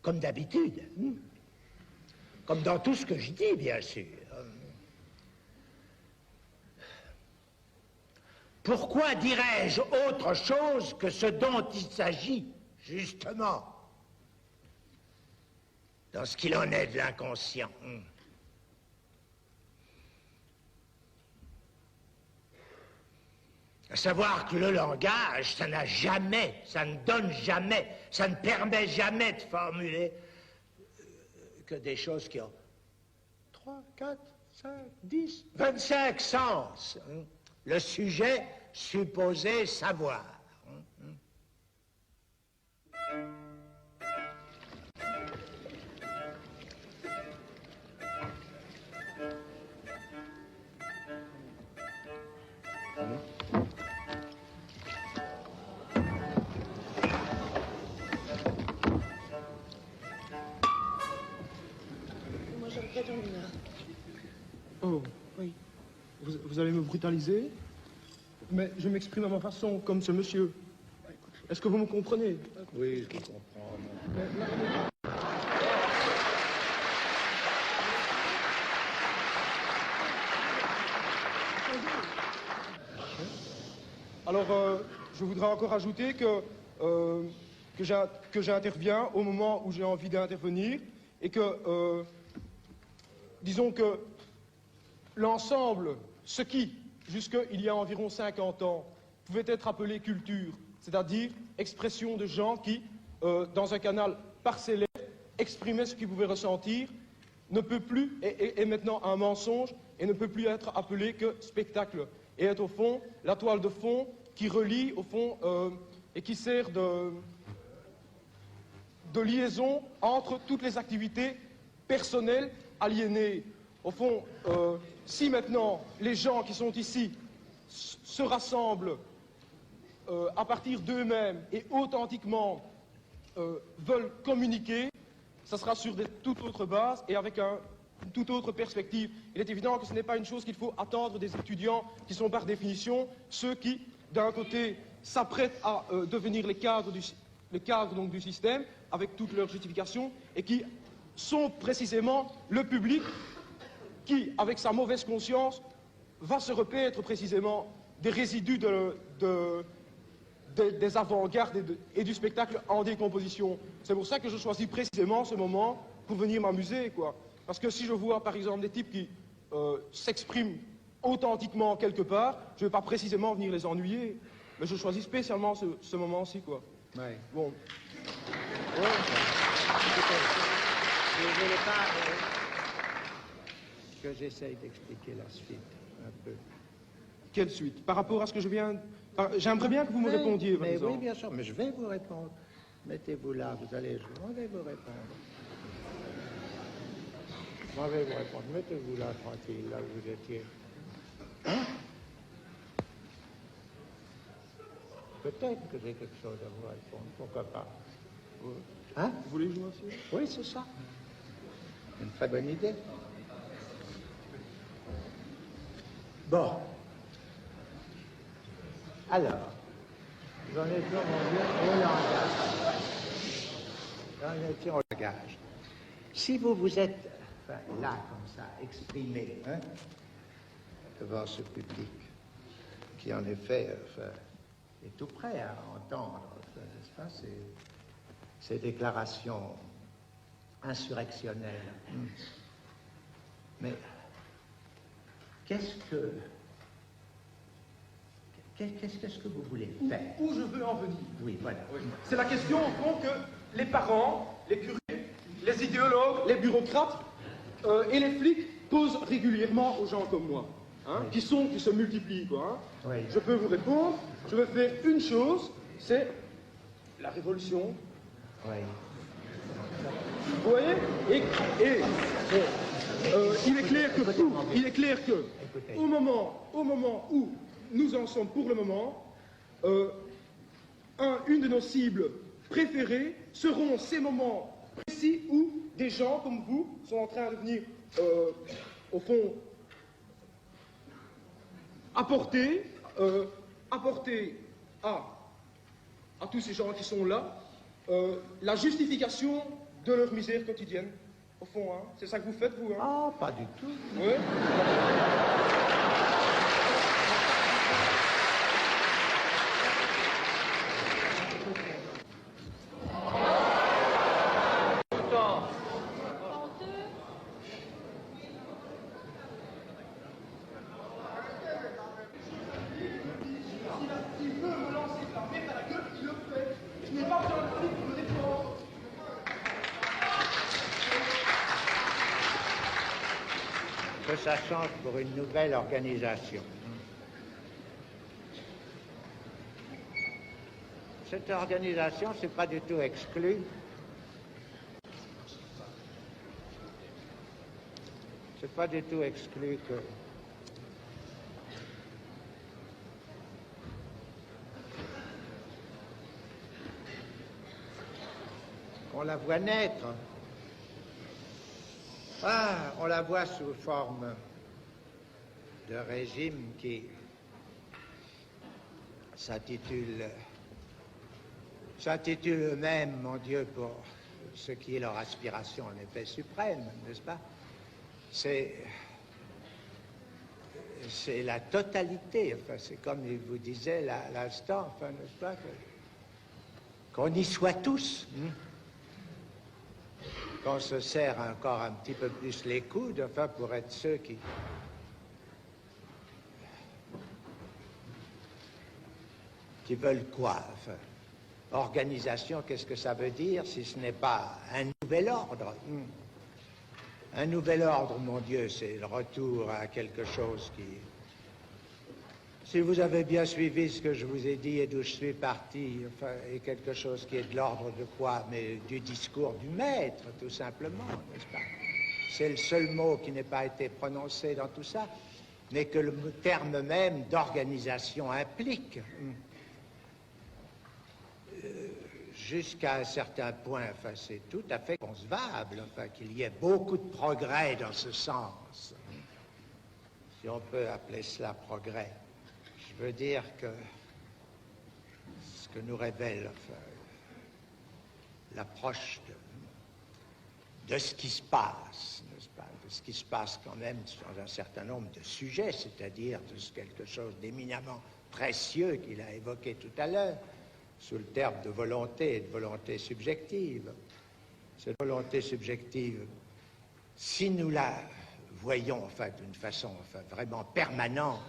comme d'habitude. Comme dans tout ce que je dis, bien sûr. Pourquoi dirais-je autre chose que ce dont il s'agit, justement, dans ce qu'il en est de l'inconscient? À savoir que le langage, ça n'a jamais, ça ne donne jamais, ça ne permet jamais de formuler que des choses qui ont 3, 4, 5, 10, 25 sens. Le sujet supposé savoir. Moi, j'aimerais dormir. Oh, oui. Vous allez me brutaliser, mais je m'exprime à ma façon, comme ce monsieur. Est-ce que vous me comprenez? Oui, je comprends. Alors, je voudrais encore ajouter que j'interviens au moment où j'ai envie d'intervenir et que, disons que l'ensemble, ce qui, jusqu'il y a environ 50 ans, pouvait être appelé culture, c'est-à-dire expression de gens qui, dans un canal parcellaire, exprimaient ce qu'ils pouvaient ressentir, ne peut plus, est maintenant un mensonge et ne peut plus être appelé que spectacle. Et est au fond la toile de fond qui relie, au fond, et qui sert de liaison entre toutes les activités personnelles aliénées. Au fond, si maintenant les gens qui sont ici se rassemblent à partir d'eux-mêmes et authentiquement veulent communiquer, ça sera sur des toutes autres bases et avec une toute autre perspective. Il est évident que ce n'est pas une chose qu'il faut attendre des étudiants qui sont par définition ceux qui, d'un côté, s'apprêtent à devenir les cadres donc, du système avec toutes leurs justifications et qui sont précisément le public qui, avec sa mauvaise conscience, va se repaître précisément des résidus des avant-gardes et du spectacle en décomposition. C'est pour ça que je choisis précisément ce moment pour venir m'amuser, quoi. Parce que si je vois, par exemple, des types qui s'expriment authentiquement quelque part, je ne vais pas précisément venir les ennuyer, mais je choisis spécialement ce moment-ci, quoi. Ouais. Bon. Ouais. Je ne voulais pas que j'essaye d'expliquer la suite, un peu. Quelle suite? Par rapport à ce que je viens... J'aimerais bien que vous me répondiez, par exemple. Oui, bien sûr, mais je vais vous répondre. Mettez-vous là, vous allez... Je vais vous répondre. Je vais vous répondre. Mettez-vous là, tranquille, là où vous étiez. Hein? Peut-être que j'ai quelque chose à vous répondre, pourquoi pas. Hein? Vous voulez jouer aussi? Oui, c'est ça. Une très bonne idée. Bon. Alors, j'en étais, mon Dieu, au langage. J'en étais au langage. Si vous vous êtes, enfin, là, comme ça, exprimé, hein, devant ce public, qui en effet, enfin, est tout prêt à entendre, n'est-ce pas, ces déclarations insurrectionnelles. Mais qu'est-ce que vous voulez faire? Où je veux en venir? Oui, voilà. Oui. C'est la question, au fond, que les parents, les curés, les idéologues, les bureaucrates et les flics posent régulièrement aux gens comme moi, hein, Oui. qui se multiplient, quoi. Hein. Oui. Je peux vous répondre, je veux faire une chose, c'est la révolution. Oui. Vous voyez? Il est clair que, Écoutez. au moment où nous en sommes pour le moment, une de nos cibles préférées seront ces moments précis où des gens comme vous sont en train de venir, au fond, apporter à tous ces gens qui sont là la justification de leur misère quotidienne, au fond, hein. C'est ça que vous faites, vous, hein? Oh, pas du tout. Oui. Que ça change pour une nouvelle organisation. Cette organisation, c'est pas du tout exclu. C'est pas du tout exclu qu'on la voit naître. Ah, on la voit sous forme de régime qui s'intitule eux-mêmes, mon Dieu, pour ce qui est leur aspiration en effet suprême, n'est-ce pas? C'est la totalité, enfin, c'est comme il vous disait l'instant, enfin, n'est-ce pas, qu'on y soit tous. Qu'on se serre encore un petit peu plus les coudes, enfin, pour être ceux qui veulent quoi, enfin. Organisation, qu'est-ce que ça veut dire si ce n'est pas un nouvel ordre? Un nouvel ordre, mon Dieu, c'est le retour à quelque chose qui... Si vous avez bien suivi ce que je vous ai dit et d'où je suis parti, enfin, est quelque chose qui est de l'ordre de quoi? Mais du discours du maître, tout simplement, n'est-ce pas? C'est le seul mot qui n'ait pas été prononcé dans tout ça, mais que le terme même d'organisation implique. Jusqu'à un certain point, enfin, c'est tout à fait concevable, enfin, qu'il y ait beaucoup de progrès dans ce sens, si on peut appeler cela progrès. Je veux dire que ce que nous révèle, enfin, l'approche de ce qui se passe, n'est-ce pas, de ce qui se passe quand même dans un certain nombre de sujets, c'est-à-dire de quelque chose d'éminemment précieux qu'il a évoqué tout à l'heure, sous le terme de volonté et de volonté subjective. Cette volonté subjective, si nous la voyons, enfin, d'une façon, enfin, vraiment permanente,